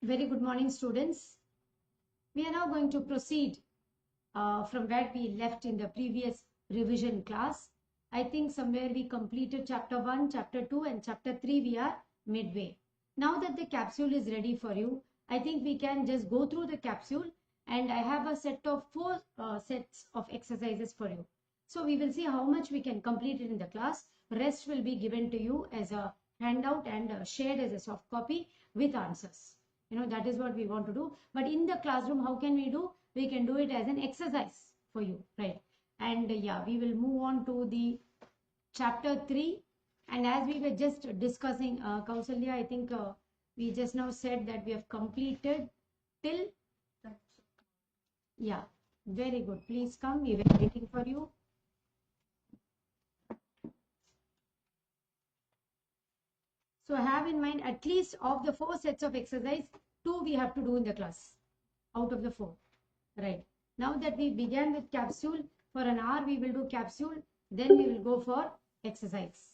Very good morning, students. We are now going to proceed from where we left in the previous revision class. I think somewhere we completed chapter 1, chapter 2 and chapter 3 we are midway. Now that the capsule is ready for you, I think we can just go through the capsule, and I have a set of 4 sets of exercises for you. So we will see how much we can complete it in the class. Rest will be given to you as a handout and shared as a soft copy with answers. That is what we want to do. But in the classroom, how can we do? We can do it as an exercise for you, right? And yeah, we will move on to the chapter 3. And as we were just discussing, Kausalya, I think we just now said that we have completed till, yeah, very good. Please come, we were waiting for you. So have in mind, at least of the 4 sets of exercise, 2 we have to do in the class out of the 4, right? Now that we began with capsule, for an hour we will do capsule, then we will go for exercise.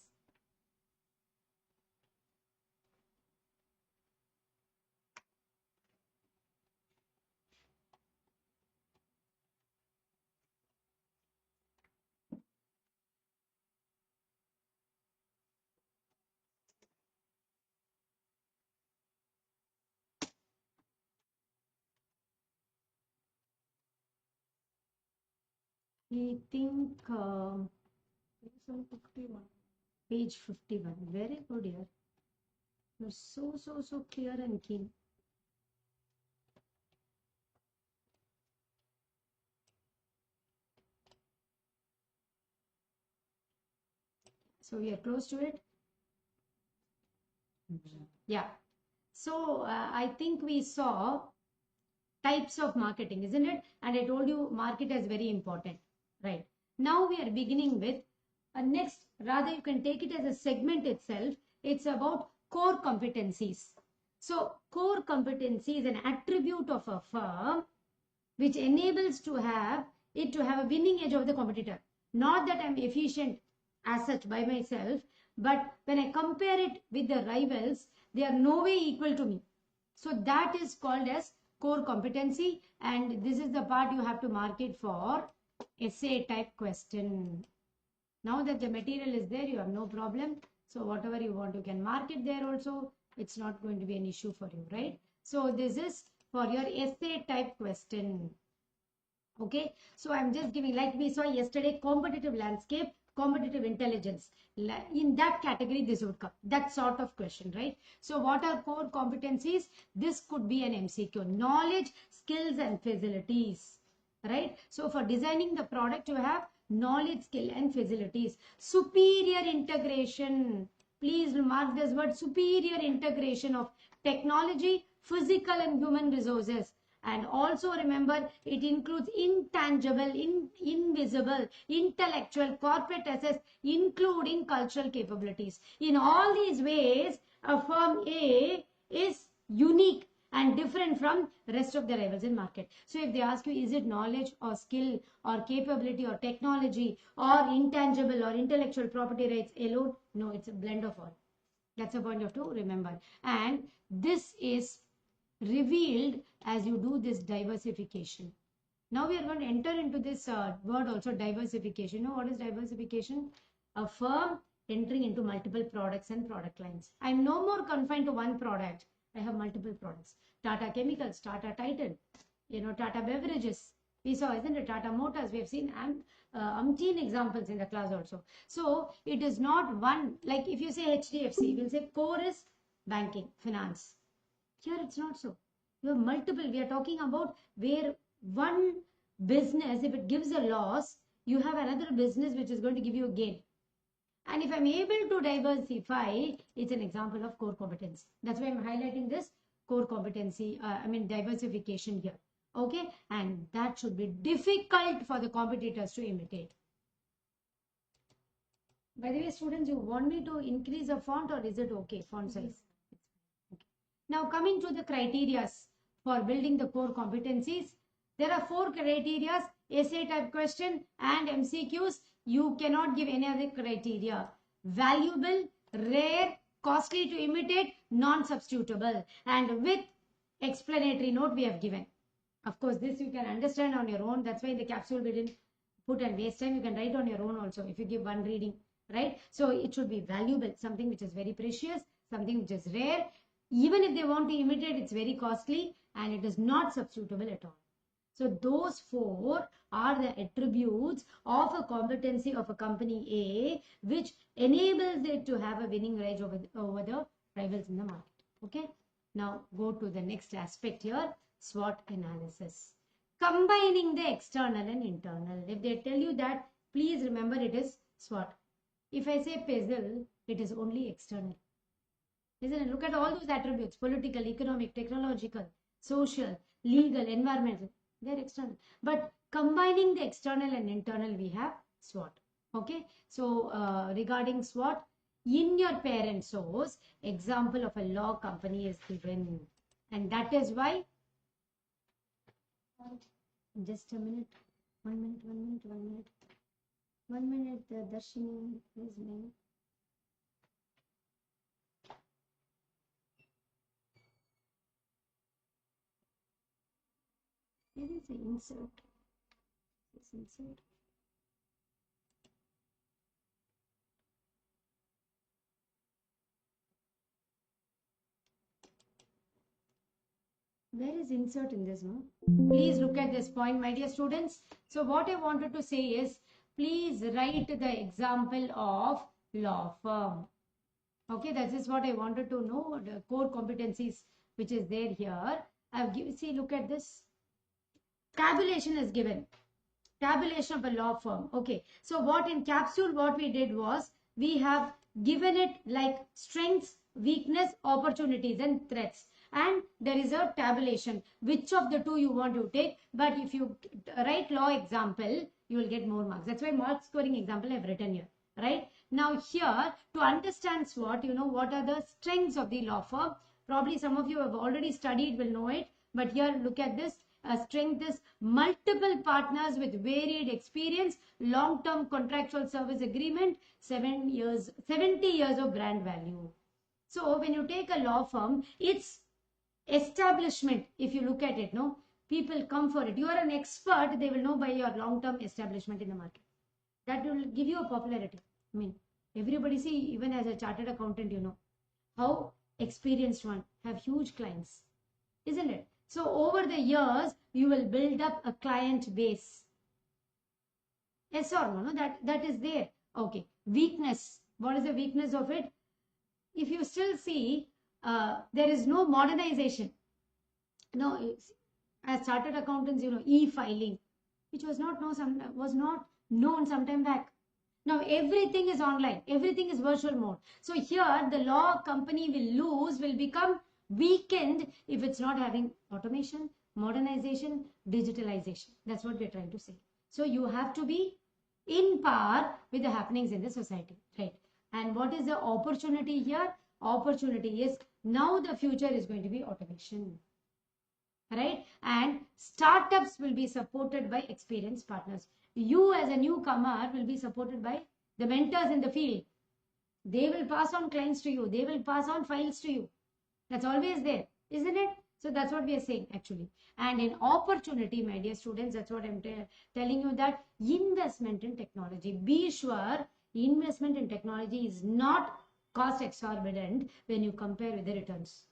I think page 51. Very good here. You're so clear and keen. So we are close to it. Yeah. So I think we saw types of marketing, isn't it? And I told you market is very important, right? Now we are beginning with next, rather you can take it as a segment itself. It's about core competencies. So core competency is an attribute of a firm which enables to have a winning edge of the competitor. Not that I'm efficient as such by myself, but when I compare it with the rivals, they are no way equal to me. So that is called as core competency, and this is the part you have to mark it for essay type question. Now that the material is there, you have no problem. So whatever you want, you can mark it there also. It's not going to be an issue for you, right? So this is for your essay type question. Okay, so I'm just giving, like we saw yesterday, competitive landscape, competitive intelligence. In that category, this would come. That sort of question, right? So what are core competencies? This could be an MCQ. Knowledge, skills, and facilities, right? So for designing the product, you have knowledge, skill, and facilities. Superior integration. Please mark this word, superior integration of technology, physical, and human resources. And also remember, it includes intangible, invisible, intellectual, corporate assets, including cultural capabilities. In all these ways, a firm A is unique and different from the rest of the rivals in market. So if they ask you, is it knowledge or skill or capability or technology or intangible or intellectual property rights alone? No, it's a blend of all. That's a point you have to remember. And this is revealed as you do this diversification. Now we are going to enter into this word also, diversification. You know what is diversification? A firm entering into multiple products and product lines. I'm no more confined to one product. I have multiple products. Tata Chemicals, Tata Titan, Tata Beverages. We saw, isn't it? Tata Motors. We have seen umpteen examples in the class also. So it is not one, like if you say HDFC, we'll say core is banking, finance. Here it's not so. You have multiple. We are talking about where one business, if it gives a loss, you have another business which is going to give you a gain. And if I'm able to diversify, it's an example of core competence. That's why I'm highlighting this core competency, diversification here. Okay, and that should be difficult for the competitors to imitate. By the way, students, you want me to increase the font or is it okay, font size? Okay. Now coming to the criteria for building the core competencies, there are 4 criteria, essay type question and MCQs. You cannot give any other criteria. Valuable, rare, costly to imitate, non-substitutable. And with explanatory note we have given. Of course, this you can understand on your own. That's why in the capsule we didn't put and waste time. You can write on your own also if you give one reading, right? So it should be valuable, something which is very precious, something which is rare. Even if they want to imitate, it's very costly and it is not substitutable at all. So those four are the attributes of a competency of a company A, which enables it to have a winning edge over the rivals in the market. Okay. Now go to the next aspect here, SWOT analysis. Combining the external and internal. If they tell you that, please remember it is SWOT. If I say puzzle, it is only external. Isn't it? Look at all those attributes: political, economic, technological, social, legal, environmental. They're external. But combining the external and internal, we have SWOT. Okay. So regarding SWOT, in your parent source, example of a law company is given. And that is why, just a minute, 1 minute, 1 minute, 1 minute. 1 minute, Darshini is me. Where is the insert? This insert. Where is insert in this, no? Please look at this point, my dear students. So what I wanted to say is, please write the example of law firm. Okay, that is what I wanted to know, the core competencies which is there here. I've given, see, look at this. Tabulation is given. Tabulation of a law firm. Okay, so what in capsule, what we did was, we have given it like strengths, weakness, opportunities and threats. And there is a tabulation, which of the two you want to take. But if you write law example, you will get more marks. That's why mark scoring example I've written here, right? Now here, to understand SWOT, you know, what are the strengths of the law firm? Probably some of you have already studied, will know it. But here, look at this. Strength is multiple partners with varied experience, long-term contractual service agreement, 70 years of brand value. So when you take a law firm, it's establishment. If you look at it, no, people come for it. You are an expert, they will know by your long-term establishment in the market. That will give you a popularity. I mean, everybody, see, even as a chartered accountant, you know how experienced one have huge clients, isn't it? So over the years, you will build up a client base. Yes or no? That is there. Okay. Weakness. What is the weakness of it? If you still see, there is no modernization. No, as chartered accountants, you know, e-filing, which was not known some time back. Now everything is online. Everything is virtual mode. So here, the law company will become weakened if it's not having automation, modernization, digitalization. That's what we're trying to say. So you have to be in par with the happenings in the society, right? And what is the opportunity here? Opportunity is now the future is going to be automation, right? And startups will be supported by experienced partners. You as a newcomer will be supported by the mentors in the field. They will pass on clients to you. They will pass on files to you. That's always there, isn't it? So that's what we are saying actually. And in opportunity, my dear students, that's what I'm telling you, that investment in technology. Be sure investment in technology is not cost exorbitant when you compare with the returns.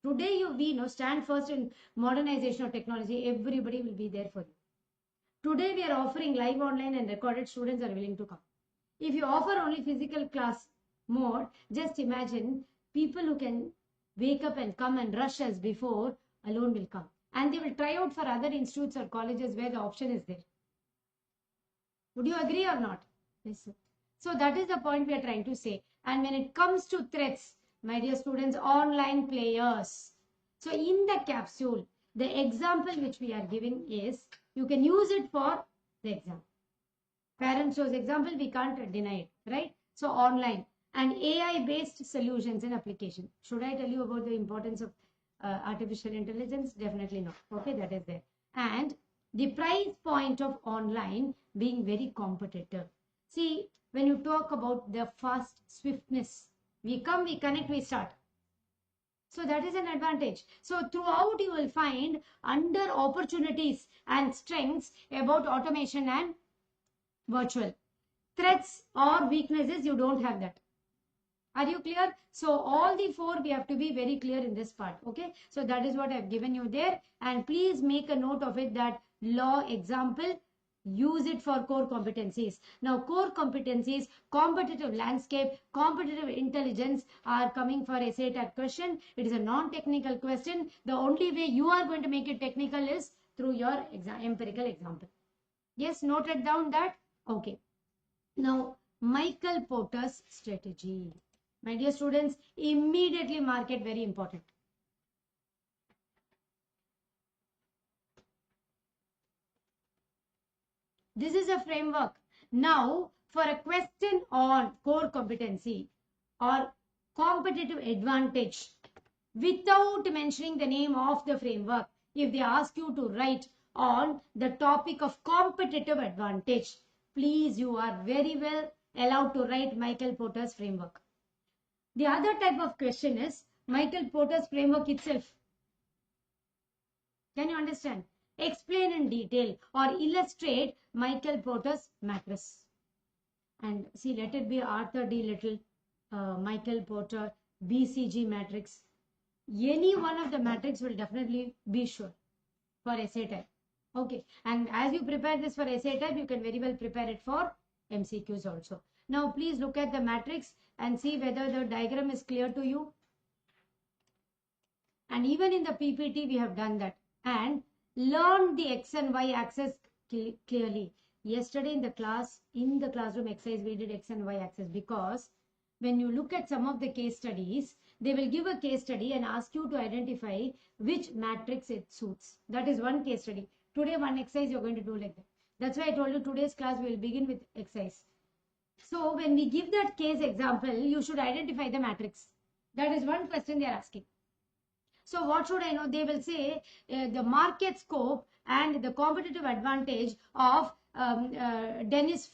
Today, we stand first in modernization of technology. Everybody will be there for you. Today, we are offering live online and recorded. Students are willing to come. If you offer only physical class mode, just imagine people who can wake up and come and rush as before alone will come. And they will try out for other institutes or colleges where the option is there. Would you agree or not? Yes, sir. So that is the point we are trying to say. And when it comes to threats, my dear students, online players. So in the capsule, the example which we are giving is, you can use it for the exam. Parent source example, we can't deny it, right? So online and AI-based solutions and application. Should I tell you about the importance of artificial intelligence? Definitely not. Okay, that is there. And the price point of online being very competitive. See, when you talk about the fast swiftness, we come, we connect, we start. So that is an advantage. So throughout you will find under opportunities and strengths about automation and virtual. Threats or weaknesses, you don't have that. Are you clear? So all the four we have to be very clear in this part. Okay. So that is what I've given you there. And please make a note of it that law example, use it for core competencies. Now core competencies, competitive landscape, competitive intelligence are coming for essay type question. It is a non-technical question. The only way you are going to make it technical is through your empirical example. Yes, noted down that. Okay. Now Michael Porter's strategy. My dear students, immediately mark it, very important. This is a framework. Now, for a question on core competency or competitive advantage, without mentioning the name of the framework, if they ask you to write on the topic of competitive advantage, please, you are very well allowed to write Michael Porter's framework. The other type of question is Michael Porter's framework itself. Can you understand? Explain in detail or illustrate Michael Porter's matrix. And see, let it be Arthur D. Little, Michael Porter, BCG matrix. Any one of the matrix will definitely be sure for essay type. Okay. And as you prepare this for essay type, you can very well prepare it for MCQs also. Now, please look at the matrix and see whether the diagram is clear to you. And even in the PPT, we have done that. And learn the X and Y axis clearly. Yesterday in the classroom exercise, we did X and Y axis because when you look at some of the case studies, they will give a case study and ask you to identify which matrix it suits. That is one case study. Today, one exercise you're going to do like that. That's why I told you today's class we will begin with exercise. So when we give that case example, you should identify the matrix. That is one question they are asking. So what should I know? They will say the market scope and the competitive advantage of Dennis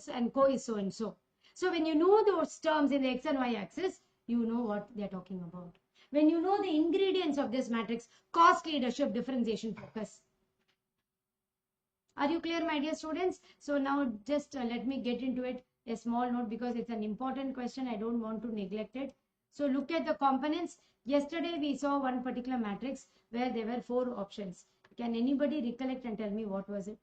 and Co is so and so. So when you know those terms in the X and Y axis, you know what they are talking about. When you know the ingredients of this matrix, cost, leadership, differentiation, focus. Are you clear, my dear students? So now just let me get into it, a small note, because it's an important question. I don't want to neglect it. So look at the components. Yesterday we saw one particular matrix where there were 4 options. Can anybody recollect and tell me what was it?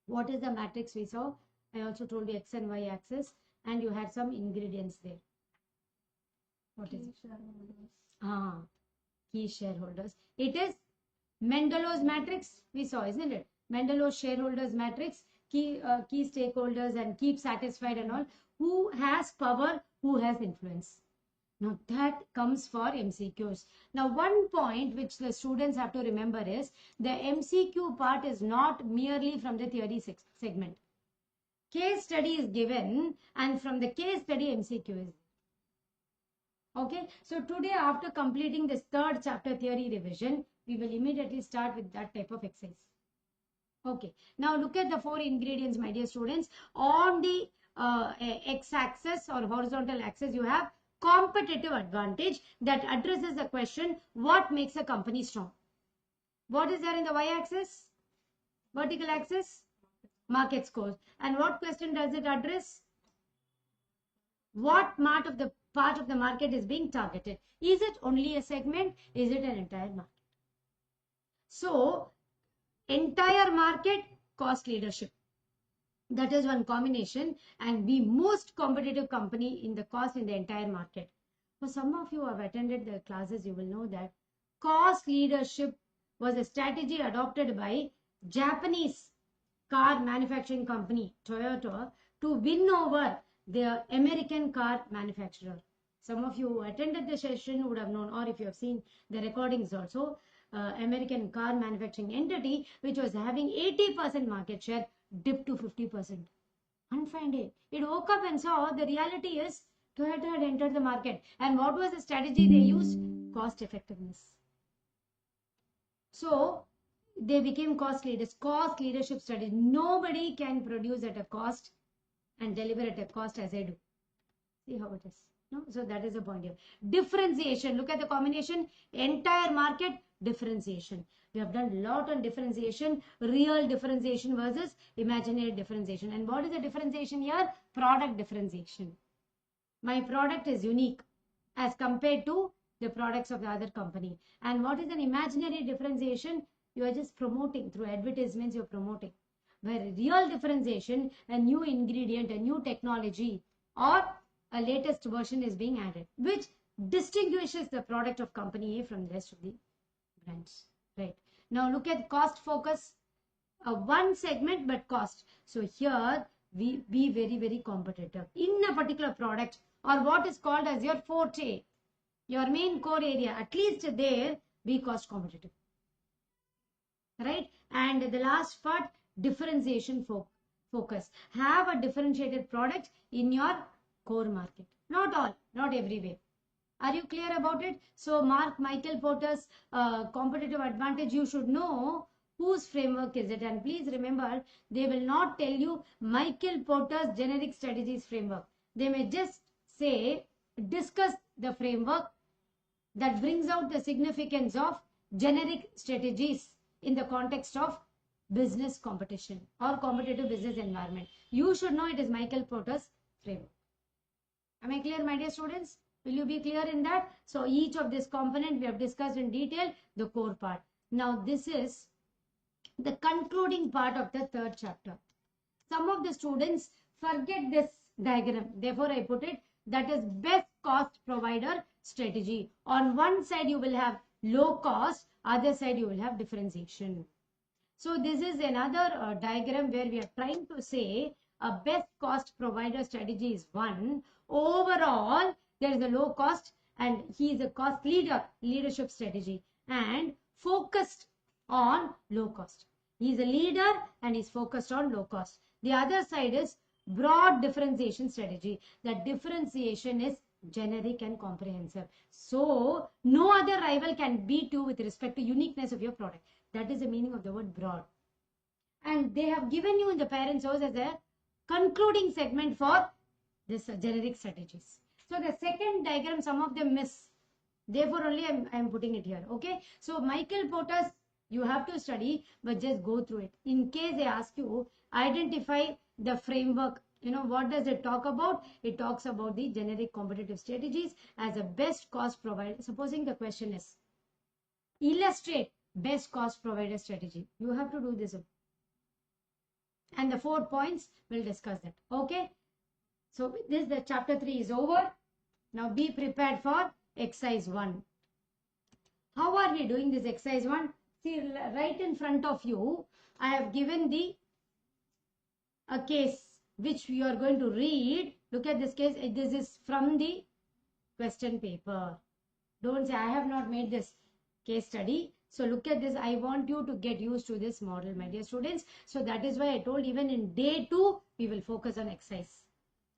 What is the matrix we saw? I also told you X and Y axis, and you had some ingredients there. What is it? Key shareholders. It is Mendelow's matrix we saw, isn't it? Mendelow's shareholders matrix, key stakeholders and keep satisfied and all. Who has power, who has influence. Now that comes for MCQs. Now one point which the students have to remember is the MCQ part is not merely from the theory segment. Case study is given and from the case study MCQ is. Okay, so today after completing this 3rd chapter theory revision, we will immediately start with that type of exercise. Okay, now look at the 4 ingredients, my dear students. On the x-axis or horizontal axis, you have competitive advantage that addresses the question, what makes a company strong? What is there in the y-axis? Vertical axis? Market scores. And what question does it address? What part of the market is being targeted? Is it only a segment? Is it an entire market? So, entire market, cost leadership. That is one combination, and be most competitive company in the cost in the entire market. For some of you who have attended the classes, you will know that cost leadership was a strategy adopted by Japanese car manufacturing company Toyota to win over the American car manufacturer. Some of you who attended the session would have known, or if you have seen the recordings also, American car manufacturing entity which was having 80% market share dipped to 50%. One fine day, it woke up and saw the reality is Toyota had entered the market. And what was the strategy they used? Cost effectiveness. So they became cost leaders. Cost leadership strategy. Nobody can produce at a cost and deliver at a cost as I do. See how it is. No, so that is the point here. Differentiation. Look at the combination. Entire market differentiation. We have done a lot on differentiation, real differentiation versus imaginary differentiation. And what is the differentiation here? Product differentiation. My product is unique as compared to the products of the other company. And what is an imaginary differentiation? You are just promoting through advertisements, you're promoting. Where real differentiation, a new ingredient, a new technology, or a latest version is being added, which distinguishes the product of company A from the rest of the brands. Right. Now look at cost focus. One segment but cost. So here we be very, very competitive in a particular product or what is called as your forte, your main core area. At least there be cost competitive. Right. And the last part, differentiation focus. Have a differentiated product in your core market. Not all, not everywhere. Are you clear about it? So Mark Michael Porter's competitive advantage, you should know whose framework is it. And please remember, they will not tell you Michael Porter's generic strategies framework. They may just say, discuss the framework that brings out the significance of generic strategies in the context of business competition or competitive business environment. You should know it is Michael Porter's framework. Am I clear, my dear students? Will you be clear in that? So each of this component we have discussed in detail, the core part. Now this is the concluding part of the third chapter. Some of the students forget this diagram. Therefore, I put it, that is best cost provider strategy. On one side, you will have low cost, other side, you will have differentiation. So this is another diagram where we are trying to say a best cost provider strategy is one. Overall, there is a low cost and he is a cost leader, leadership strategy, and focused on low cost. He is a leader and is focused on low cost. The other side is broad differentiation strategy. That differentiation is generic and comprehensive. So no other rival can beat you with respect to uniqueness of your product. That is the meaning of the word broad. And they have given you in the parent source as a concluding segment for this generic strategies. So the second diagram, some of them miss. Therefore, only I am putting it here. Okay. So Michael Porter's, you have to study, but just go through it. In case they ask you, identify the framework. You know, what does it talk about? It talks about the generic competitive strategies as a best cost provider. Supposing the question is, illustrate best cost provider strategy. You have to do this. And the 4 points, we'll discuss that. Okay. So with this, the chapter 3 is over. Now be prepared for exercise 1. How are we doing this exercise 1? See, right in front of you, I have given a case which you are going to read. Look at this case. This is from the question paper. Don't say I have not made this case study. So look at this. I want you to get used to this model, my dear students. So that is why I told even in day 2, we will focus on exercise.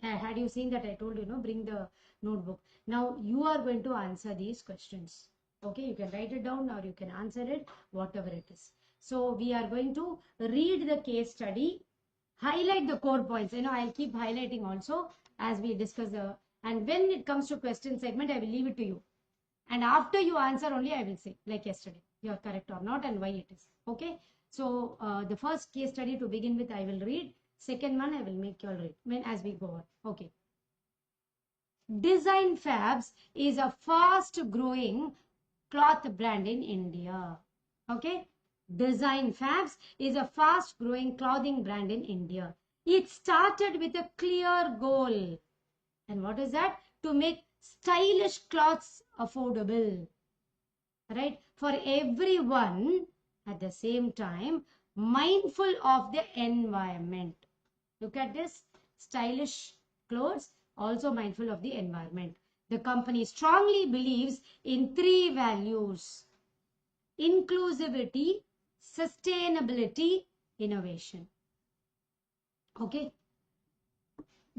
Had you seen that, I told you, bring the notebook. Now you are going to answer these questions. Okay, you can write it down or you can answer it, whatever it is. So we are going to read the case study, highlight the core points. I'll keep highlighting also as we discuss and when it comes to question segment, I will leave it to you. And after you answer only, I will say, like yesterday, you are correct or not and why it is. Okay. So the first case study to begin with, I will read. Second one, I will make you all read as we go on. Okay. Design Fabs is a fast growing cloth brand in India. Okay. Design Fabs is a fast growing clothing brand in India. It started with a clear goal. And what is that? To make stylish clothes affordable. Right? For everyone at the same time, mindful of the environment. Look at this. Stylish clothes, also mindful of the environment. The company strongly believes in 3 values: inclusivity, sustainability, innovation. Okay.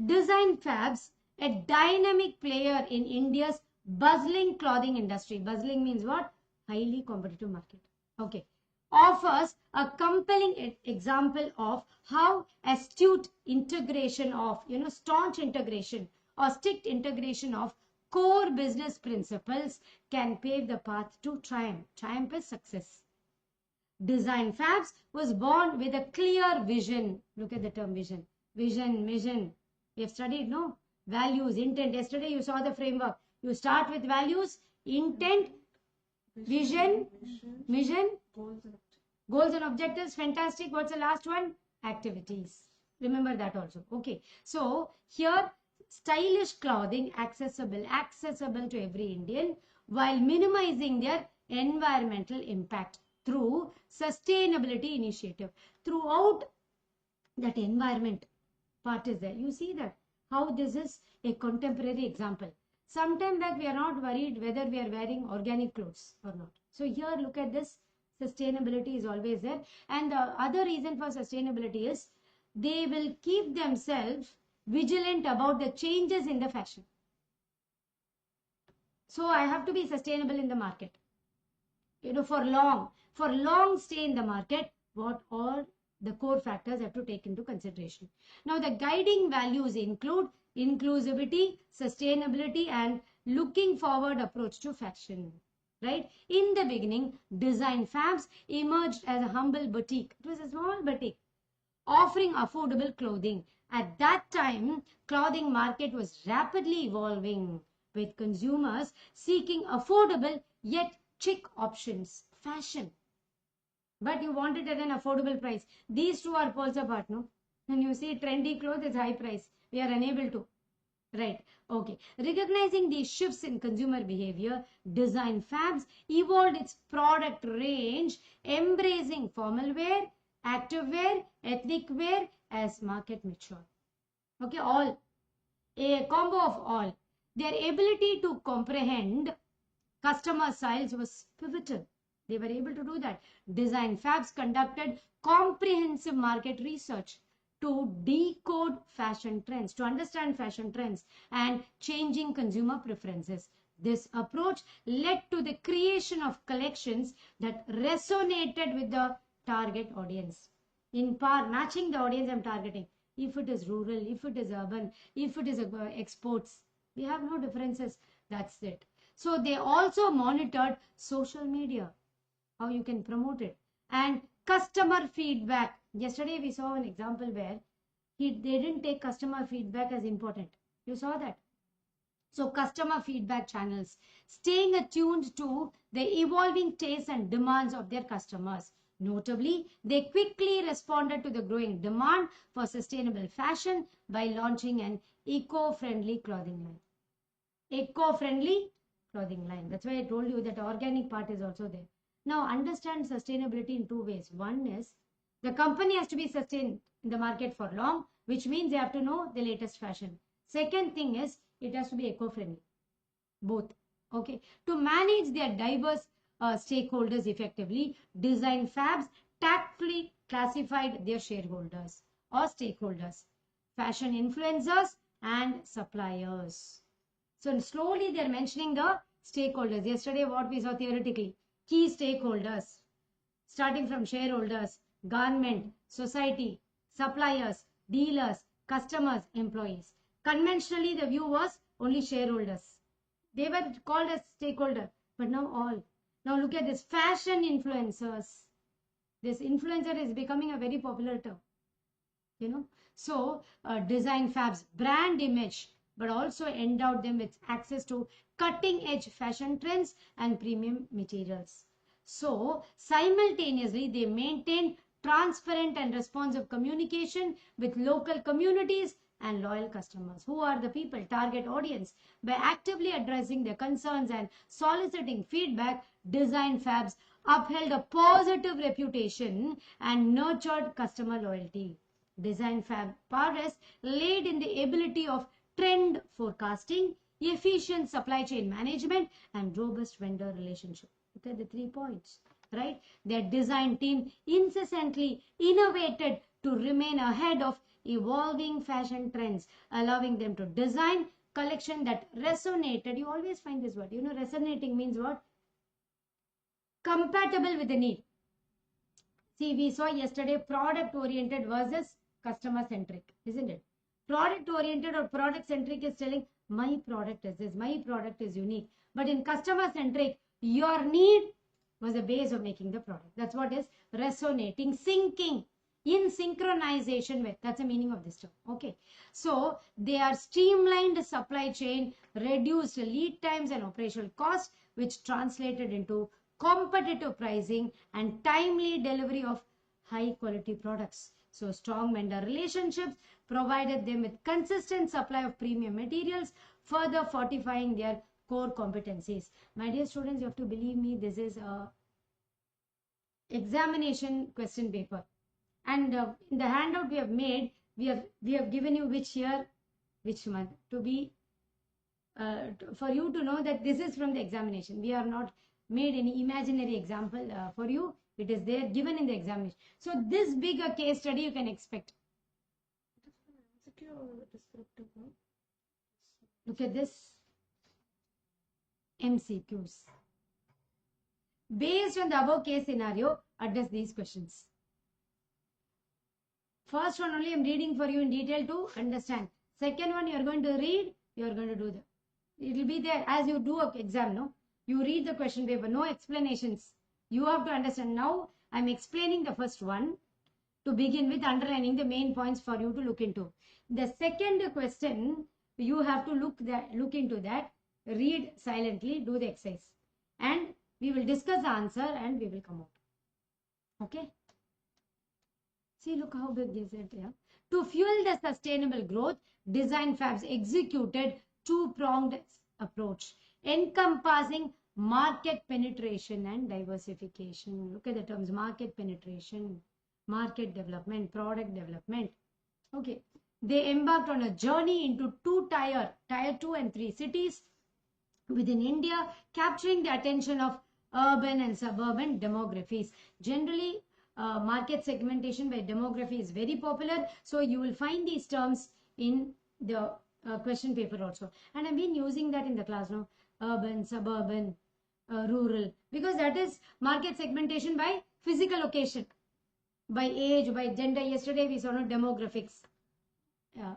Design Fabs, a dynamic player in India's bustling clothing industry. Bustling means what? Highly competitive market. Okay. Offers a compelling example of how astute integration of, staunch integration or strict integration of core business principles can pave the path to triumph. Triumph is success. Design Fabs was born with a clear vision. Look at the term vision. Vision, mission. We have studied, no? Values, intent. Yesterday you saw the framework. You start with values, intent, vision, mission, goals and objectives. Fantastic. What's the last one? Activities. Remember that also. Okay. So here, stylish clothing accessible to every Indian while minimizing their environmental impact through sustainability initiative. Throughout that environment part is there. You see that how this is a contemporary example. Sometime back we are not worried whether we are wearing organic clothes or not. So here look at this, sustainability is always there. And the other reason for sustainability is they will keep themselves vigilant about the changes in the fashion. So I have to be sustainable in the market. For long stay in the market, what all the core factors have to take into consideration. Now, the guiding values include inclusivity, sustainability, and looking forward approach to fashion. Right? In the beginning, Design Fabs emerged as a humble boutique. It was a small boutique offering affordable clothing. At that time, clothing market was rapidly evolving with consumers seeking affordable yet chic options, fashion. But you want it at an affordable price. These two are poles apart, no? When you see trendy clothes, it's high price. We are unable to. Right. Okay. Recognizing these shifts in consumer behavior, Design Fabs evolved its product range, embracing formal wear, active wear, ethnic wear as market matured. Okay, all. A combo of all. Their ability to comprehend customer styles was pivotal. They were able to do that. Design Fabs conducted comprehensive market research to decode fashion trends, to understand fashion trends and changing consumer preferences. This approach led to the creation of collections that resonated with the target audience. In part, matching the audience I'm targeting. If it is rural, if it is urban, if it is exports, we have no differences. That's it. So they also monitored social media, how you can promote it, and customer feedback. Yesterday we saw an example where they didn't take customer feedback as important. You saw that. So customer feedback channels, staying attuned to the evolving tastes and demands of their customers. Notably, they quickly responded to the growing demand for sustainable fashion by launching an eco-friendly clothing line. Eco-friendly clothing line. That's why I told you that organic part is also there. Now, understand sustainability in two ways. One is the company has to be sustained in the market for long, which means they have to know the latest fashion. Second thing is it has to be eco-friendly. Both. Okay. To manage their diverse stakeholders effectively, Design Fabs tactfully classified their shareholders or stakeholders, fashion influencers and suppliers. So slowly they're mentioning the stakeholders. Yesterday what we saw theoretically, key stakeholders, starting from shareholders, government, society, suppliers, dealers, customers, employees. Conventionally the view was only shareholders. They were called as stakeholder, but now all. Now look at this, fashion influencers. This influencer is becoming a very popular term. So Design Fabs brand image, but also endowed them with access to cutting edge fashion trends and premium materials. So simultaneously they maintain transparent and responsive communication with local communities and loyal customers. Who are the people? Target audience. By actively addressing their concerns and soliciting feedback, Design Fabs upheld a positive reputation and nurtured customer loyalty. Design Fab Paris laid in the ability of trend forecasting, efficient supply chain management, and robust vendor relationship. Look at the 3 points, right? Their design team incessantly innovated to remain ahead of evolving fashion trends, allowing them to design collection that resonated. You always find this word. Resonating means what? Compatible with the need. See, we saw yesterday product-oriented versus customer-centric, isn't it? Product-oriented or product-centric is telling My product is this, my product is unique. But in customer centric, your need was the base of making the product. That's what is resonating, syncing, in synchronization with. That's the meaning of this term. Okay. So they are streamlined supply chain, reduced lead times and operational costs, which translated into competitive pricing and timely delivery of high quality products. So strong vendor relationships provided them with consistent supply of premium materials, further fortifying their core competencies. My dear students, you have to believe me, this is a examination question paper. And in the handout we have made, we have given you which year, which month, to be for you to know that this is from the examination. We have not made any imaginary example for you. It is there given in the examination. So this big a case study you can expect. Look at this. MCQs. Based on the above case scenario, address these questions. First one only I am reading for you in detail to understand. Second one you are going to read, you are going to do that. It will be there as you do an exam, no? You read the question paper, no explanations. You have to understand. Now I am explaining the first one to begin with, underlining the main points for you to look into. The second question, you have to look into that, read silently, do the exercise. And we will discuss the answer and we will come out. Okay? See, look how big is it here. To fuel the sustainable growth, Design Fabs executed two-pronged approach, encompassing market penetration and diversification. Look at the terms: market penetration, market development, product development. Okay. They embarked on a journey into tier 2 and 3 cities within India, capturing the attention of urban and suburban demographies. Generally, market segmentation by demography is very popular. So you will find these terms in the question paper also. And I've been using that in the class now. Urban, suburban, rural. Because that is market segmentation by physical location, by age, by gender. Yesterday we saw no demographics.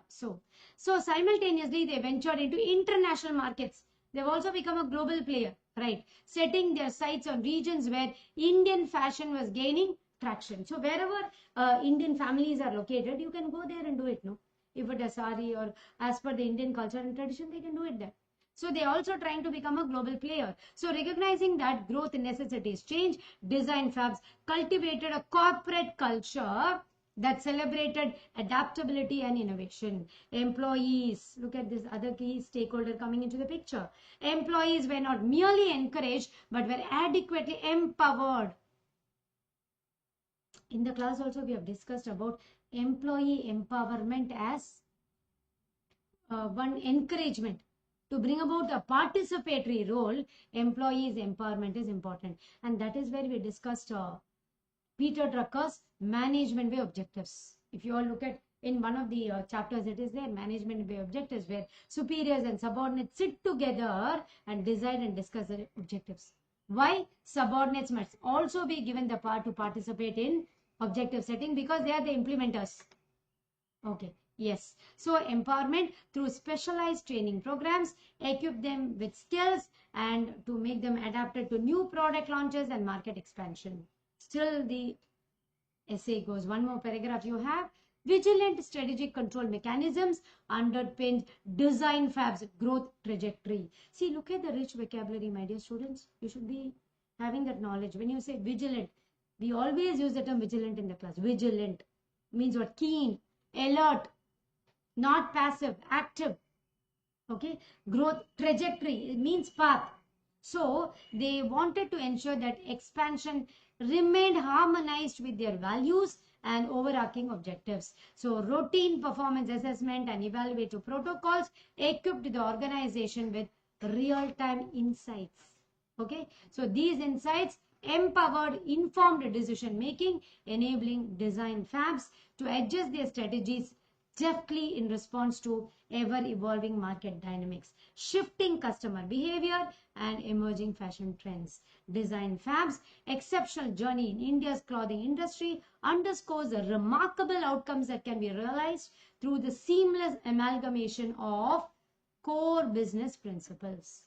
So simultaneously they ventured into international markets. They've also become a global player, right? Setting their sights on regions where Indian fashion was gaining traction. So wherever Indian families are located, you can go there and do it, no? If it is sari or as per the Indian culture and tradition, they can do it there. So they are also trying to become a global player. So recognizing that growth necessitates change, Design Fabs cultivated a corporate culture that celebrated adaptability and innovation. Employees, look at this other key stakeholder coming into the picture. Employees were not merely encouraged, but were adequately empowered. In the class also we have discussed about employee empowerment as one encouragement. To bring about a participatory role, employees empowerment is important. And that is where we discussed Peter Drucker's management by objectives. If you all look at in one of the chapters, it is there, management by objectives, where superiors and subordinates sit together and decide and discuss the objectives. Why? Subordinates must also be given the power to participate in objective setting because they are the implementers. Okay. Yes. So empowerment through specialized training programs, equip them with skills and to make them adapted to new product launches and market expansion. Still the essay goes. One more paragraph you have. Vigilant strategic control mechanisms underpinned Design Fab's growth trajectory. See, look at the rich vocabulary, my dear students. You should be having that knowledge. When you say vigilant, we always use the term vigilant in the class. Vigilant means what? Keen, alert, not passive, active. Okay. Growth trajectory, it means path. So they wanted to ensure that expansion remained harmonized with their values and overarching objectives. So routine performance assessment and evaluative protocols equipped the organization with real-time insights. Okay. So these insights empowered informed decision making, enabling Design Fabs to adjust their strategies deftly in response to ever-evolving market dynamics, shifting customer behavior and emerging fashion trends. Design Fab's exceptional journey in India's clothing industry underscores the remarkable outcomes that can be realized through the seamless amalgamation of core business principles.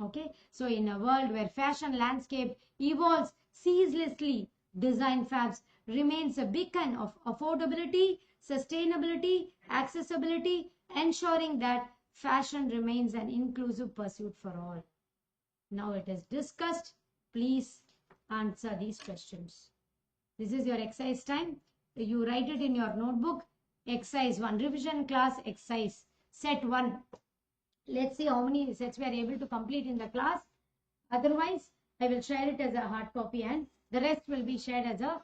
Okay, so in a world where fashion landscape evolves ceaselessly, design fabs remains a beacon of affordability, sustainability, accessibility, ensuring that fashion remains an inclusive pursuit for all. Now it is discussed. Please answer these questions. This is your exercise time. You write it in your notebook. Exercise 1, revision class exercise, set 1. Let's see how many sets we are able to complete in the class. Otherwise, I will share it as a hard copy and the rest will be shared as a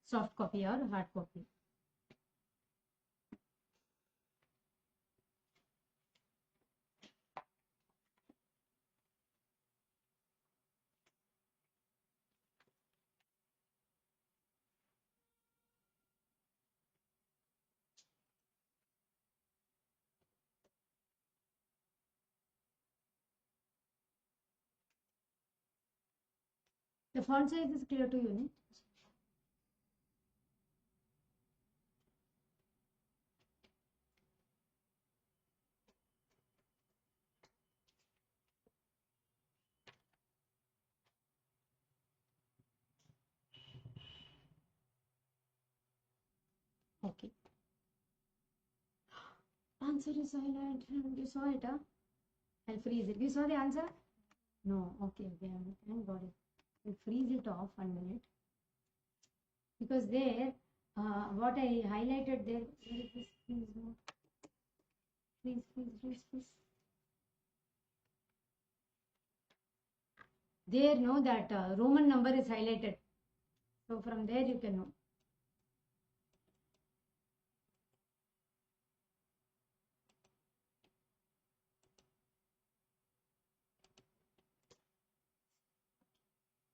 soft copy or hard copy. The font size is clear to you, no? Okay. Answer is silent. You saw it, huh? I'll freeze it. You saw the answer? No. Okay. Thank God. I'll freeze it off 1 minute. Because there, what I highlighted there, where is this? Please. There, know that Roman number is highlighted. So from there you can know.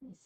Yes.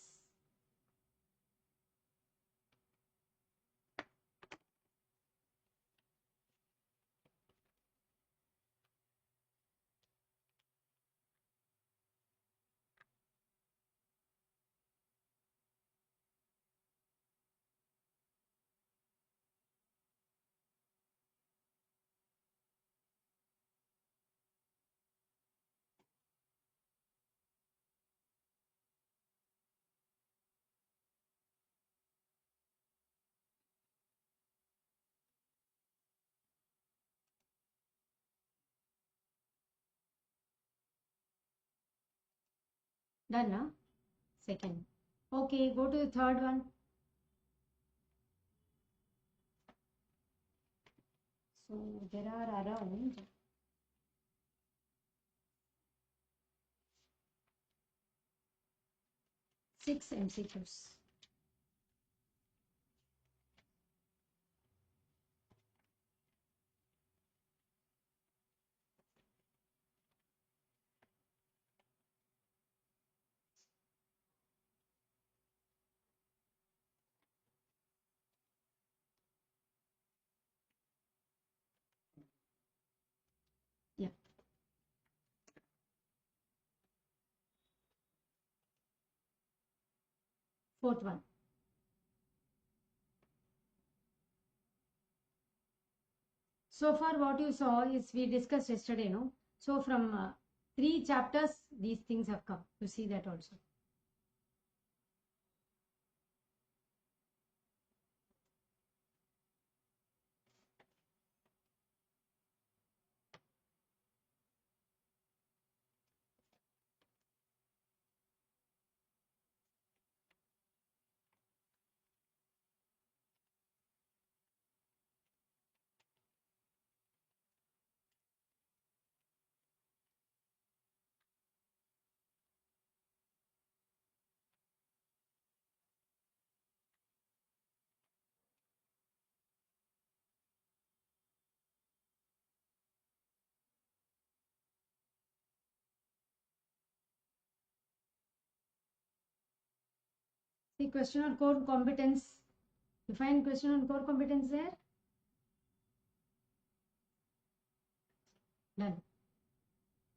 Done, huh? Second. Okay, go to the third one. So there are around 6 MCQs. Yeah. Fourth one. So far what you saw is we discussed yesterday, no? So from 3 chapters, these things have come. You see that also. See question on core competence. You find question on core competence there? Done.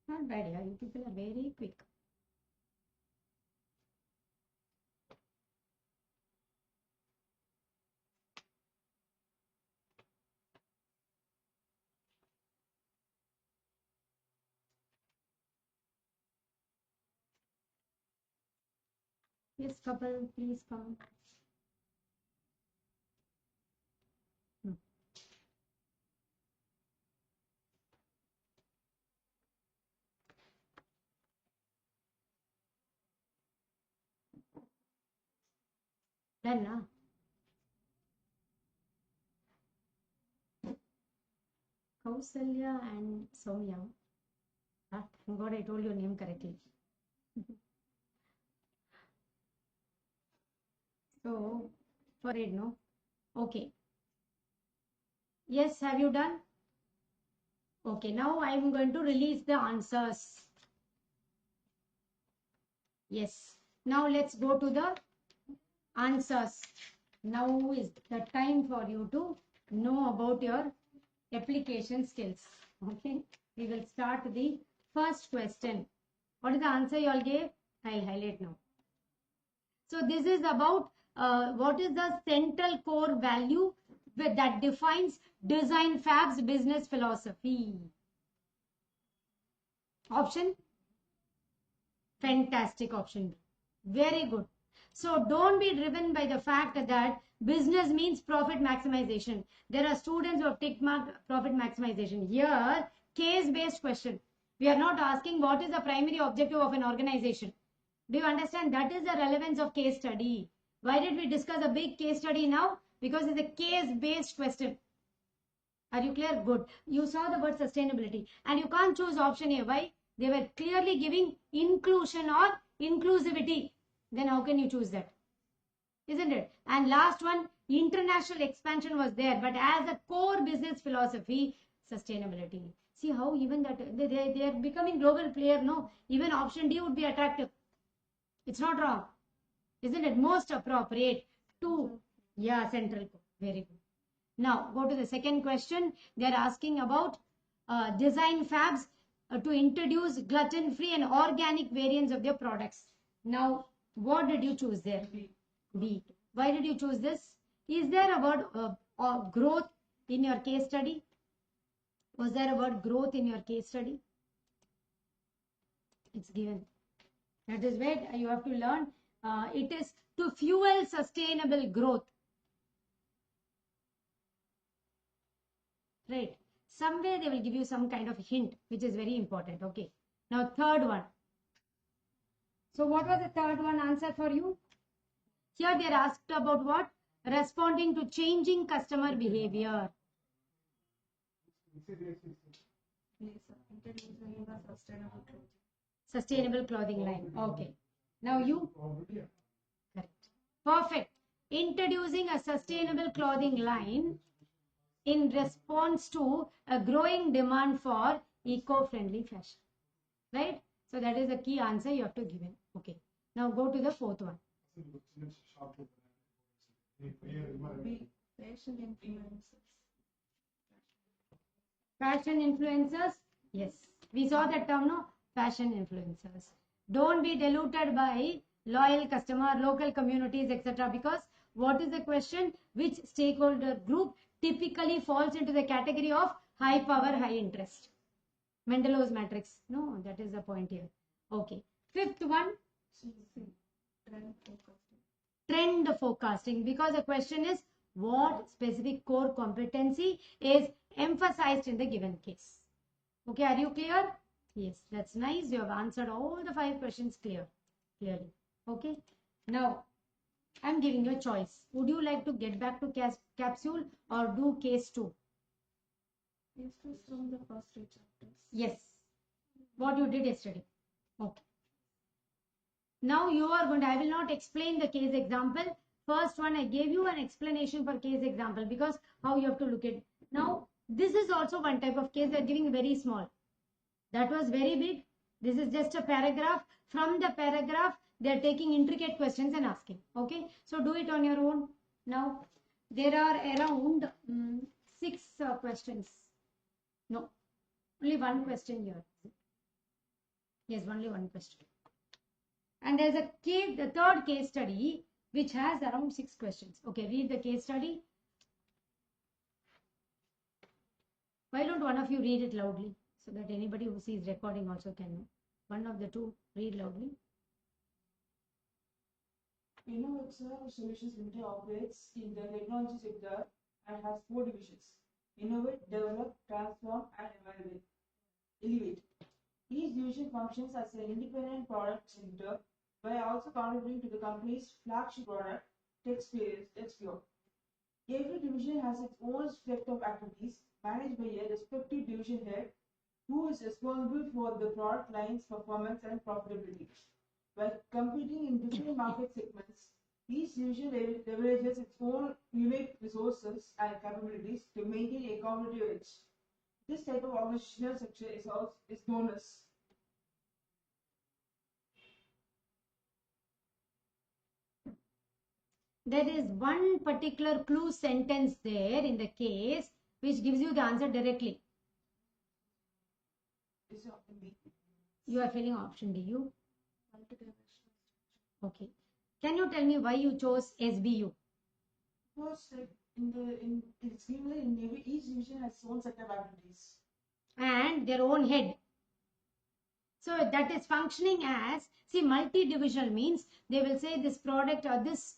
Not bad, yeah. You people are very quick. Yes, couple, please come. Hmm. Done, na? Kausalya and Soumya. Ah, thank God I told your name correctly. So, for it, no? Okay. Yes, have you done? Okay, now I am going to release the answers. Yes. Now let's go to the answers. Now is the time for you to know about your application skills. Okay. We will start the first question. What is the answer you all gave? I'll highlight now. So this is about what is the central core value that defines Design Fab's business philosophy. Option? Fantastic option. Very good. So don't be driven by the fact that business means profit maximization. There are students who have tick mark profit maximization. Here, case-based question. We are not asking what is the primary objective of an organization. Do you understand? That is the relevance of case study. Why did we discuss a big case study now? Because it's a case-based question. Are you clear? Good. You saw the word sustainability and you can't choose option A. Why? They were clearly giving inclusion or inclusivity. Then how can you choose that? Isn't it? And last one, international expansion was there, but as a core business philosophy, sustainability. See how even that they are becoming global player. No, even option D would be attractive. It's not wrong, isn't it? Most appropriate to, yeah, central core. Very good. Now go to the second question. They are asking about design fabs to introduce gluten-free and organic variants of their products. Now, what did you choose there? B. Why did you choose this? Is there a word growth in your case study? Was there a word growth in your case study? It's given. That is where you have to learn. It is to fuel sustainable growth. Right. Somewhere they will give you some kind of hint, which is very important. Okay. Now, third one. So, what was the third one answer for you? Here they are asked about what? Responding to changing customer behavior. Sustainable clothing line. Okay. Now you? Correct. Perfect. Introducing a sustainable clothing line in response to a growing demand for eco-friendly fashion. Right? So that is the key answer you have to give in. Okay. Now go to the fourth one. Fashion influencers. Fashion influencers? Yes. We saw that term, no? Fashion influencers. Don't be deluded by loyal customer, local communities, etc. Because what is the question? Which stakeholder group typically falls into the category of high power, high interest? Mendelow's matrix. No, that is the point here. Okay. Fifth one. Trend forecasting. Trend forecasting. Because the question is what specific core competency is emphasized in the given case. Okay, are you clear? Yes, that's nice. You have answered all the 5 questions clearly. Okay. Now, I'm giving you a choice. Would you like to get back to capsule or do case 2? Is this from the first 3 chapters? Yes. What you did yesterday. Okay. Now you are going to, I will not explain the case example. First one, I gave you an explanation for case example because how you have to look at it. Now, this is also one type of case they are giving very small. That was very big. This is just a paragraph. From the paragraph, they are taking intricate questions and asking. Okay. So do it on your own. Now, there are around 6 questions. No, only one question here. Yes, only one question. And there's a case, the third case study, which has around 6 questions. Okay, read the case study. Why don't one of you read it loudly so that anybody who sees recording also can know? One of the two, read loudly. Innovative Solutions Limited operates in the technology sector and has four divisions: innovate, develop, transform, and elevate. Each division functions as an independent product center by also contributing to the company's flagship product, TechSphere. Every division has its own set of activities managed by a respective division head who is responsible for the product line's performance and profitability. While competing in different market segments, each division leverages its own unique resources and capabilities to maintain a competitive edge. This type of organizational structure is known as. There is one particular clue sentence there in the case which gives you the answer directly. Is option B. You are filling option D. You? Okay. Can you tell me why you chose SBU? Because it's given in each division has its own set of activities. And their own head. So that is functioning as, see, multi-divisional means they will say this product or this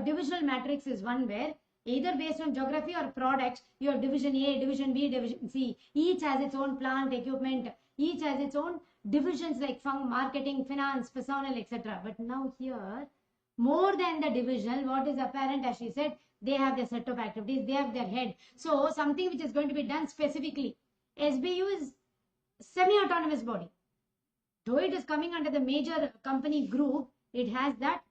divisional matrix is one where either based on geography or product, your division A, division B, division C, each has its own plant, equipment, each has its own divisions like marketing, finance, personnel, etc. But now here, more than the divisional, what is apparent, as she said, they have their set of activities, they have their head. So something which is going to be done specifically. SBU is semi-autonomous body. Though it is coming under the major company group, it has that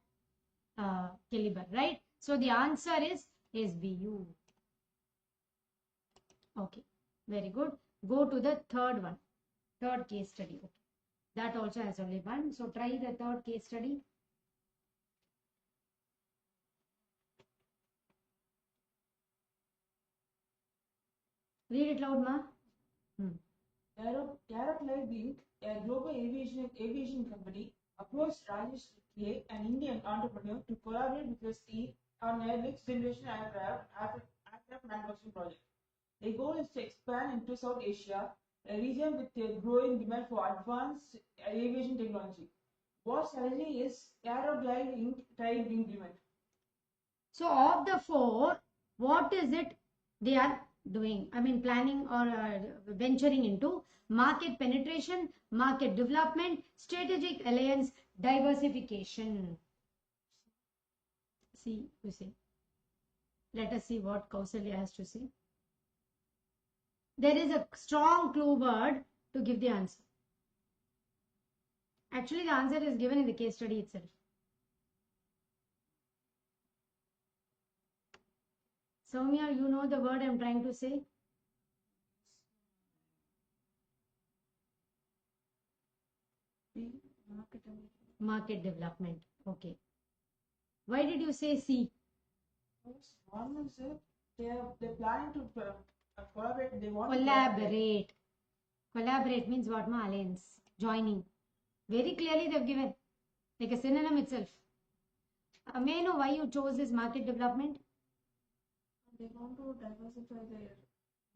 caliber, right? So the answer is SBU. Okay, very good. Go to the third one, third case study. Okay, that also has only one. So try the third case study. Read it loud, ma. Aeroplane Inc., a global aviation company, approached Rajesh K., an Indian entrepreneur, to collaborate with his team on a next generation aircraft manufacturing project. The goal is to expand into South Asia, a region with a growing demand for advanced aviation technology. What strategy is Aeroglide Inc. trying to implement? So of the four, what is it they are doing? I mean, planning or venturing into market penetration, market development, strategic alliance, diversification. See, you see. Let us see what Kausalya has to say. There is a strong clue word to give the answer. Actually, the answer is given in the case study itself. Soumya, you know the word I'm trying to say? Market development. Okay. Why did you say C? One is they're planning to collaborate. They want Collaborate. Collaborate means what, ma? Alliance. Joining. Very clearly they've given. Like a synonym itself. May I know why you chose this market development? They want to diversify their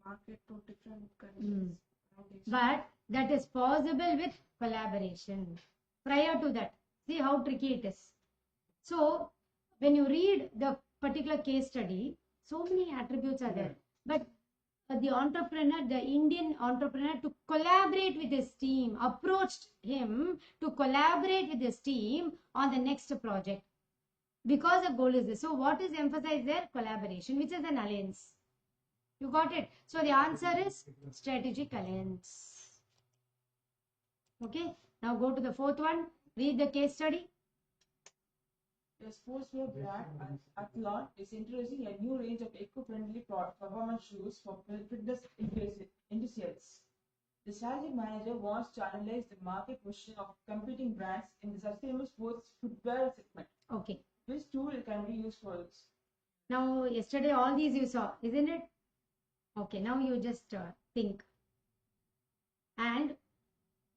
market to different countries. But that is possible with collaboration. Prior to that, see how tricky it is. So, when you read the particular case study, so many attributes are there. But the entrepreneur, the Indian entrepreneur, to collaborate with his team, approached him to collaborate with his team on the next project. Because the goal is this. So, what is emphasized there? Collaboration, which is an alliance. You got it? So, the answer is strategic alliance. Okay. Now, go to the fourth one. Read the case study. The sportswear brand Athlon is introducing a new range of eco-friendly performance shoes for fitness enthusiasts. The strategy manager wants to analyze the market position of competing brands in the sustainable sports footwear segment. Okay. This tool can be used for this. Now, yesterday all these you saw, isn't it? Okay, now you just think. And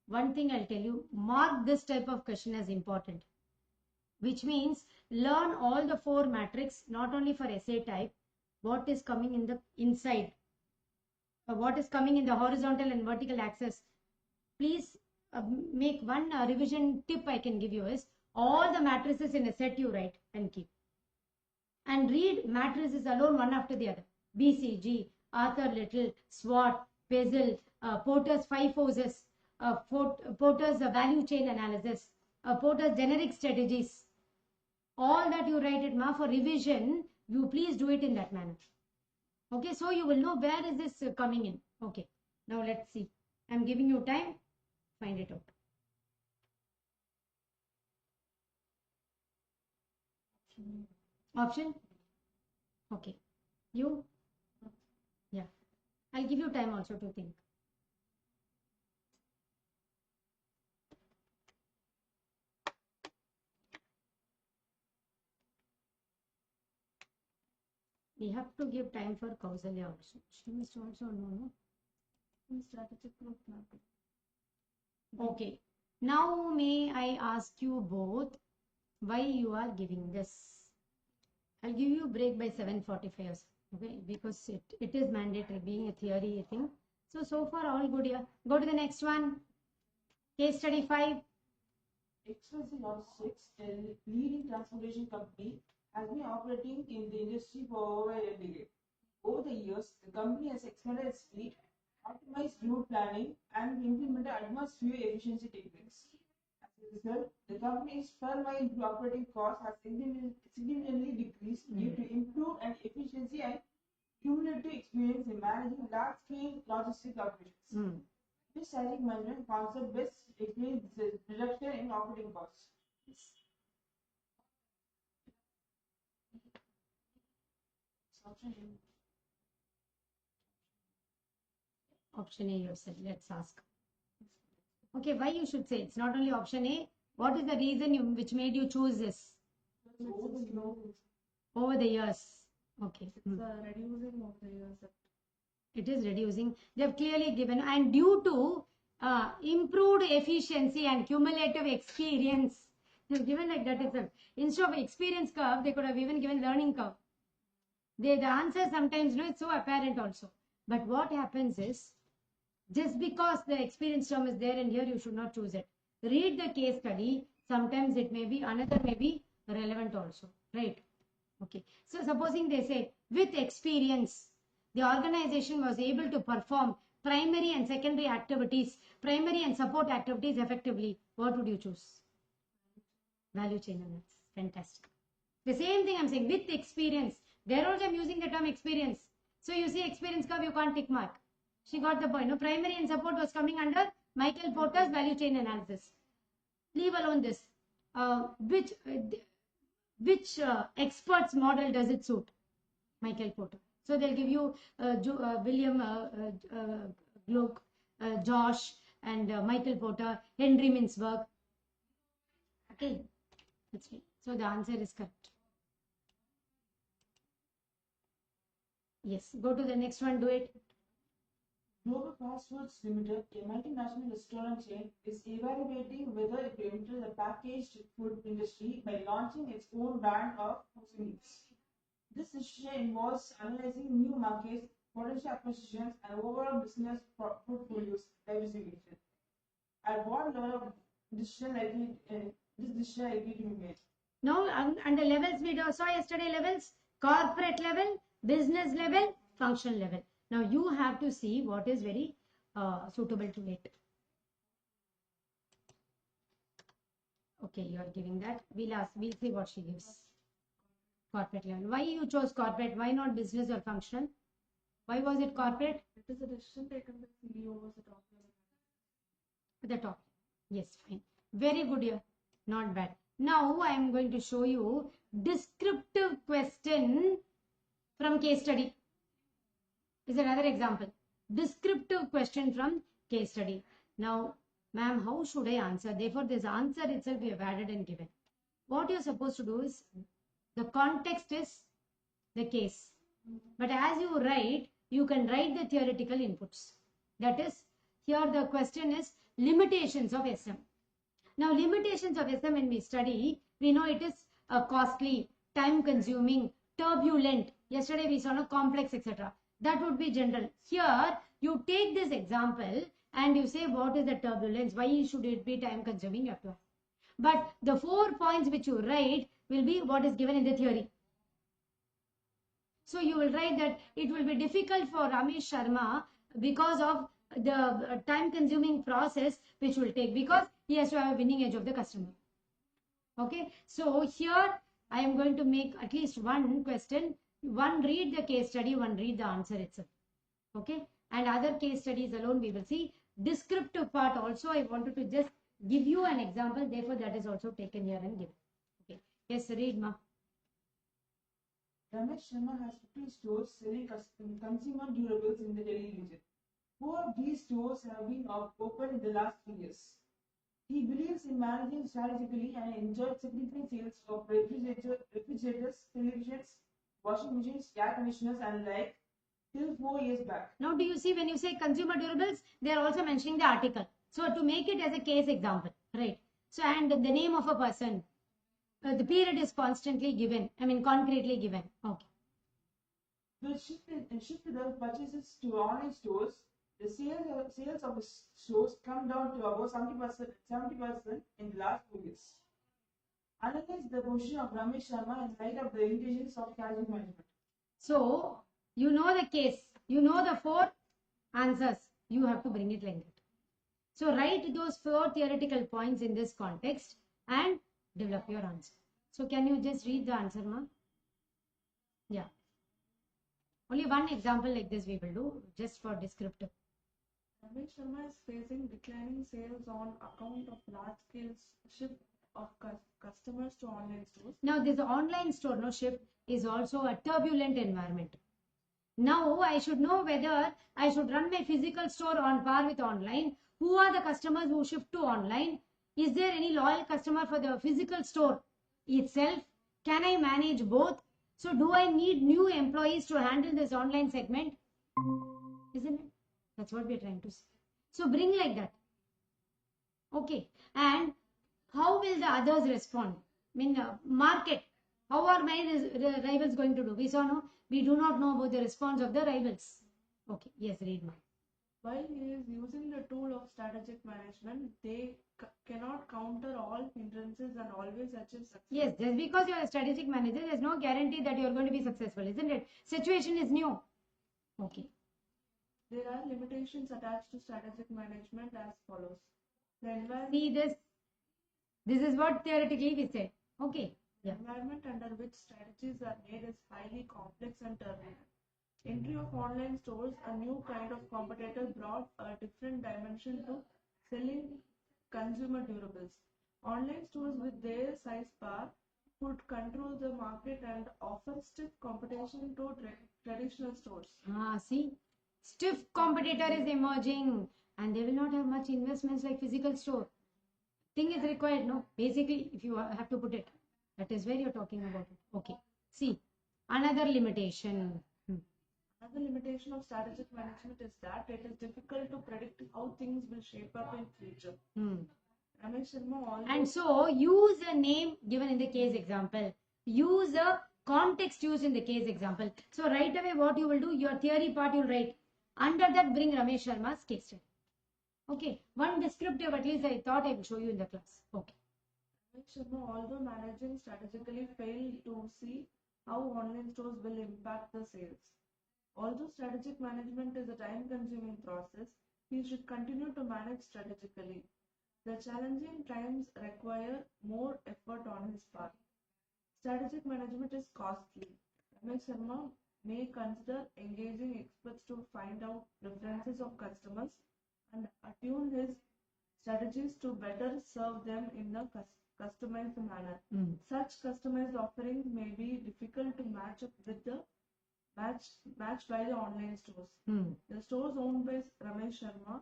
one thing I'll tell you, mark this type of question as important. Which means learn all the four matrix, not only for essay type, what is coming in the inside, what is coming in the horizontal and vertical axis. Please make one revision tip I can give you is, All the matrices in a set you write and keep. And read matrices alone one after the other. BCG, Arthur Little, SWOT, Basel, Porter's five forces, Porter's value chain analysis, Porter's generic strategies. All that you write it, ma, for revision, you please do it in that manner. Okay, so you will know where is this coming in. Okay, now let's see. I'm giving you time. Find it out. Option? Okay. You? Yeah. I'll give you time also to think. We have to give time for Kausalya also. She must also know, no? Strategic growth market. Okay. Now may I ask you both why you are giving this? I'll give you a break by 7:45, okay? Because it is mandatory, being a theory thing. So far all good here. Go to the next one. Case study 5. Expressing Logistics, a leading transportation company, has been operating in the industry for over a decade. Over the years, the company has expanded its fleet, optimized route planning, and implemented advanced fuel efficiency techniques. As a result, the company's per-mile operating cost has significantly decreased due to improved and efficiency and cumulative experience in managing large-scale logistics operations. This strategic management concept best explains the reduction in operating costs. Option A you said. Let's ask. Okay, why you should say it's not only option A. What is the reason which made you choose this? Over the years. Okay. It's reducing over the years. It is reducing. They have clearly given, and due to improved efficiency and cumulative experience, they have given like that itself. Instead of experience curve, they could have even given learning curve. The answer sometimes, no, it's so apparent also. But what happens is, just because the experience term is there and here, you should not choose it. Read the case study. Sometimes it may be, another may be relevant also, right? Okay. So supposing they say, with experience, the organization was able to perform primary and secondary activities, primary and support activities effectively. What would you choose? Value chain analysis. Fantastic. The same thing I'm saying, with experience. There also I'm using the term experience. So you see experience curve, you can't tick mark. She got the point. No, primary and support was coming under Michael Porter's value chain analysis. Leave alone this. Which experts model does it suit? Michael Porter. So they'll give you William Gluck, Josh, and Michael Porter, Henry Mintzberg. Okay, that's right. So the answer is correct. Yes, go to the next one, do it. Global Fast Foods Limited, a multinational restaurant chain, is evaluating whether it will enter the packaged food industry by launching its own brand of cuisines. This decision involves analyzing new markets, potential acquisitions, and overall business portfolios diversification. At what level of decision likely to be made? Now, under levels we saw yesterday, levels, corporate level, business level, function level. Now you have to see what is very suitable to it. Okay, you are giving that. We'll see what she gives. Corporate level. Why you chose corporate? Why not business or functional? Why was it corporate? It is a decision taken by CEO was the top level. The top. Yes, fine. Very good here. Not bad. Now I am going to show you descriptive question from case study. Is another example. Descriptive question from case study. Now, ma'am, how should I answer? Therefore, this answer itself we have added and given. What you're supposed to do is, the context is the case. But as you write, you can write the theoretical inputs. That is, here the question is limitations of SM. Now, limitations of SM when we study, we know it is costly, time consuming, turbulent. Yesterday we saw no complex, etc. That would be general. Here, you take this example and you say what is the turbulence, why should it be time consuming? You have to. But the 4 points which you write will be what is given in the theory. So you will write that it will be difficult for Ramesh Sharma because of the time consuming process which will take, because he has to have a winning edge of the customer. Okay, so here I am going to make at least one question. One read the case study, one read the answer itself. Okay, and other case studies alone we will see. Descriptive part also I wanted to just give you an example, therefore that is also taken here and given. Okay, yes, read ma. Ramesh Sharma has 50 stores selling consumer durables in the Delhi region. 4 of these stores have been opened in the last 3 years. He believes in managing strategically and enjoyed significant sales of refrigerators, televisions, washing machines, air conditioners, and like till 4 years back. Now, do you see when you say consumer durables, they are also mentioning the article. So, to make it as a case example, right? So, and the name of a person, the period is constantly given, concretely given. Okay. With shift the purchases to online stores, the sales of the stores come down to about 70% in the last 2 years. Analyze the position of Ramesh Sharma in light of the intentions of strategic management. So, you know the case, you know the 4 answers, you have to bring it like that. So, write those 4 theoretical points in this context and develop your answer. So, can you just read the answer, ma? Yeah. Only one example like this we will do, just for descriptive. Ramesh Sharma is facing declining sales on account of large-scale shift of customers to online stores. Now, this online store shift is also a turbulent environment. Now, I should know whether I should run my physical store on par with online. Who are the customers who shift to online? Is there any loyal customer for the physical store itself? Can I manage both? So, do I need new employees to handle this online segment? Isn't it? That's what we're trying to say. So, bring like that. Okay. And how will the others respond? Market. How are my rivals going to do? We saw no. We do not know about the response of the rivals. Okay. Yes, read more. While he is using the tool of strategic management, they cannot counter all hindrances and always achieve success. Yes, just because you are a strategic manager, there's no guarantee that you are going to be successful, isn't it? Situation is new. Okay. There are limitations attached to strategic management as follows. See this. This is what theoretically we said. Okay. The environment under which strategies are made is highly complex and turbulent. Entry of online stores, a new kind of competitor, brought a different dimension to selling consumer durables. Online stores with their size bar could control the market and offer stiff competition to traditional stores. See, stiff competitor is emerging and they will not have much investments like physical store. Thing is required, no? Basically, if you have to put it, that is where you're talking about it. Okay. See, another limitation. Another limitation of strategic management is that it is difficult to predict how things will shape up in future. Ramesh Sharma and so use a name given in the case example. Use a context used in the case example. So right away what you will do, your theory part you'll write. Under that bring Ramesh Sharma's case study. Okay. One descriptive at least I thought I will show you in the class. Okay. Ramesh Sharma, although managing strategically, failed to see how online stores will impact the sales. Although strategic management is a time-consuming process, he should continue to manage strategically. The challenging times require more effort on his part. Strategic management is costly. Ramesh Sharma may consider engaging experts to find out preferences of customers and attune his strategies to better serve them in a customized manner. Such customized offerings may be difficult to match up with the matched by the online stores. The stores owned by Ramesh Sharma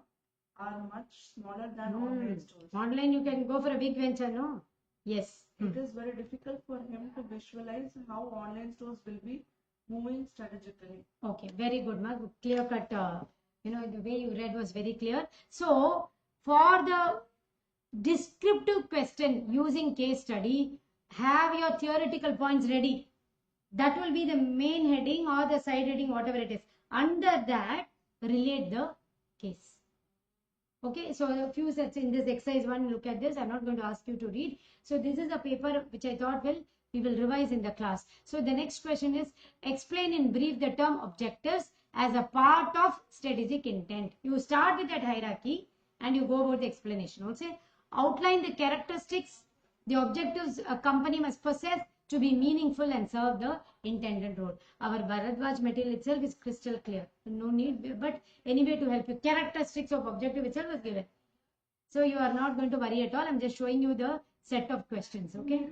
are much smaller than online stores. Online you can go for a big venture, no? Yes. It is very difficult for him to visualize how online stores will be moving strategically. Okay, very good, ma. Clear cut. The way you read was very clear. So, for the descriptive question using case study, have your theoretical points ready. That will be the main heading or the side heading, whatever it is. Under that, relate the case. Okay, so a few sets in this exercise 1, look at this. I'm not going to ask you to read. So this is a paper which I thought we will revise in the class. So the next question is, explain in brief the term objectives as a part of strategic intent. You start with that hierarchy and you go about the explanation. Also, outline the characteristics the objectives a company must possess to be meaningful and serve the intended role. Our Bharadwaj material itself is crystal clear. No need, but anyway, to help you, characteristics of objective itself is given. So you are not going to worry at all. I'm just showing you the set of questions. Okay.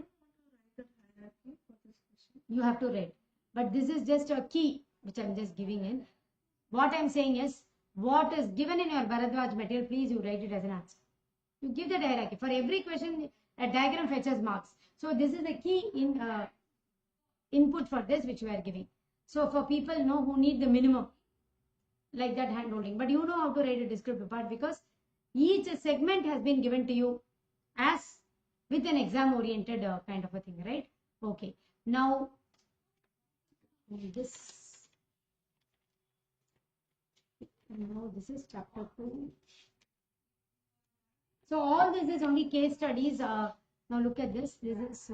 You have to write. But this is just a key which I'm just giving in. What I'm saying is, what is given in your Bharadwaj material, please you write it as an answer. You give the hierarchy. For every question, a diagram fetches marks. So this is the key in input for this which we are giving. So for people know who need the minimum, like that hand holding, but you know how to write a descriptive part because each segment has been given to you as with an exam oriented kind of a thing, right? Okay. Now this is chapter 2. So all this is only case studies. Now look at this. This is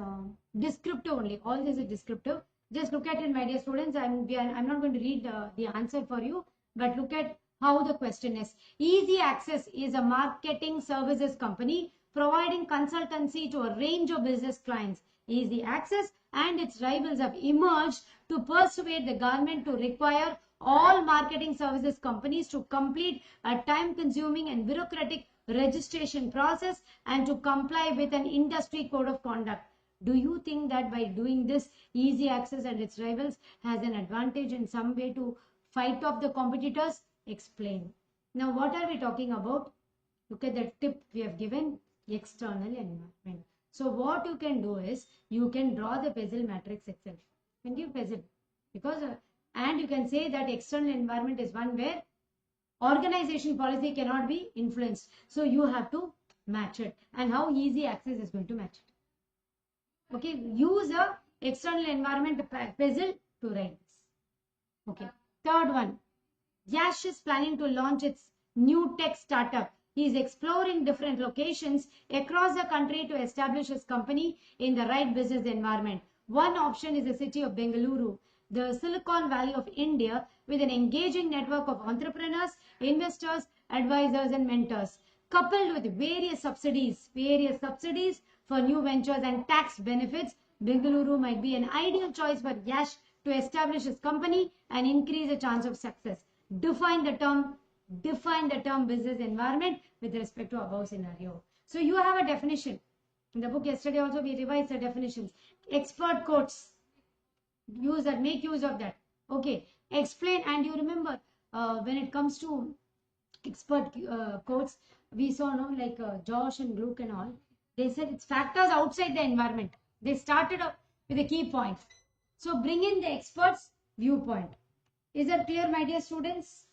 descriptive only. All this is descriptive. Just look at it, my dear students. I'm not going to read the answer for you, but look at how the question is. Easy Access is a marketing services company providing consultancy to a range of business clients. Easy Access and its rivals have emerged to persuade the government to require all marketing services companies to complete a time-consuming and bureaucratic registration process and to comply with an industry code of conduct. Do you think that by doing this, Easy Access and its rivals has an advantage in some way to fight off the competitors? Explain. Now, what are we talking about? Look at the tip we have given, external environment. So what you can do is, you can draw the Puzzle matrix itself. You can give Puzzle because, and you can say that external environment is one where organization policy cannot be influenced. So you have to match it. And how Easy Access is going to match it. Okay, use a external environment puzzle to write this. Okay, third one. Yash is planning to launch its new tech startup. He is exploring different locations across the country to establish his company in the right business environment. One option is the city of Bengaluru, the Silicon Valley of India, with an engaging network of entrepreneurs, investors, advisors, and mentors. Coupled with various subsidies for new ventures and tax benefits, Bengaluru might be an ideal choice for Yash to establish his company and increase the chance of success. Define the term business environment with respect to above scenario. So you have a definition. In the book yesterday also we revised the definitions. Expert quotes. Use that, make use of that. Okay, explain, and you remember when it comes to expert quotes, we saw like Josh and Luke and all, they said it's factors outside the environment. They started up with the key points. So bring in the expert's viewpoint. Is that clear, my dear students?